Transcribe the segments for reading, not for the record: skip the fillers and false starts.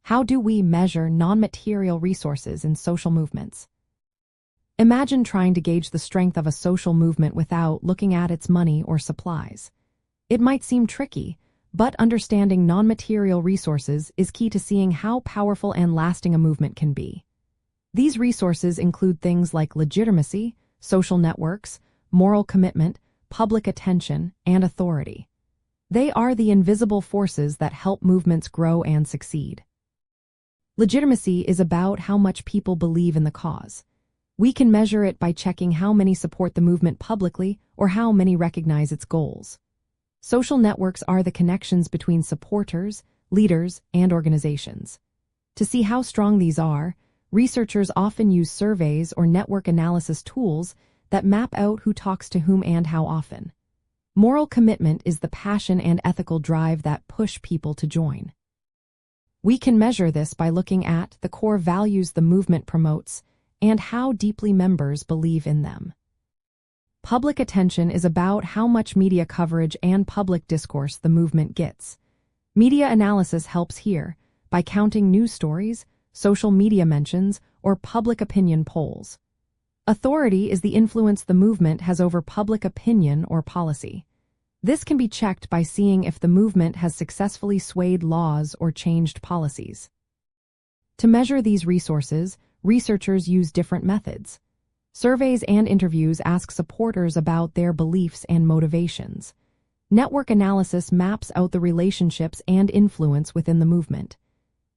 How do we measure non-material resources in social movements? Imagine trying to gauge the strength of a social movement without looking at its money or supplies. It might seem tricky, but understanding non-material resources is key to seeing how powerful and lasting a movement can be. These resources include things like legitimacy, social networks, moral commitment, public attention, and authority. They are the invisible forces that help movements grow and succeed. Legitimacy is about how much people believe in the cause. We can measure it by checking how many support the movement publicly or how many recognize its goals. Social networks are the connections between supporters, leaders, and organizations. To see how strong these are, researchers often use surveys or network analysis tools that map out who talks to whom and how often. Moral commitment is the passion and ethical drive that push people to join. We can measure this by looking at the core values the movement promotes and how deeply members believe in them. Public attention is about how much media coverage and public discourse the movement gets. Media analysis helps here by counting news stories, social media mentions, or public opinion polls. Authority is the influence the movement has over public opinion or policy. This can be checked by seeing if the movement has successfully swayed laws or changed policies. To measure these resources, researchers use different methods. Surveys and interviews ask supporters about their beliefs and motivations. Network analysis maps out the relationships and influence within the movement.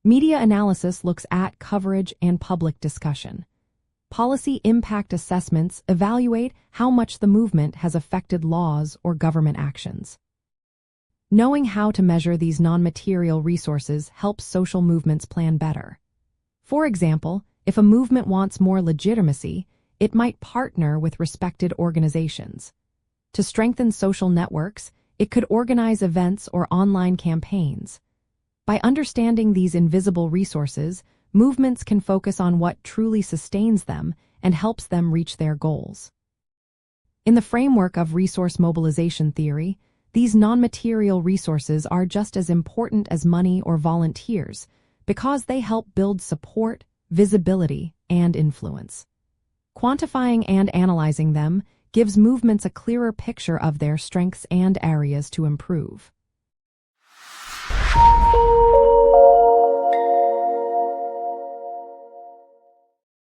Media analysis looks at coverage and public discussion. Policy impact assessments evaluate how much the movement has affected laws or government actions. Knowing how to measure these non-material resources helps social movements plan better. For example, if a movement wants more legitimacy, it might partner with respected organizations. To strengthen social networks, it could organize events or online campaigns. By understanding these invisible resources, movements can focus on what truly sustains them and helps them reach their goals. In the framework of resource mobilization theory, these non-material resources are just as important as money or volunteers because they help build support, visibility, and influence. Quantifying and analyzing them gives movements a clearer picture of their strengths and areas to improve.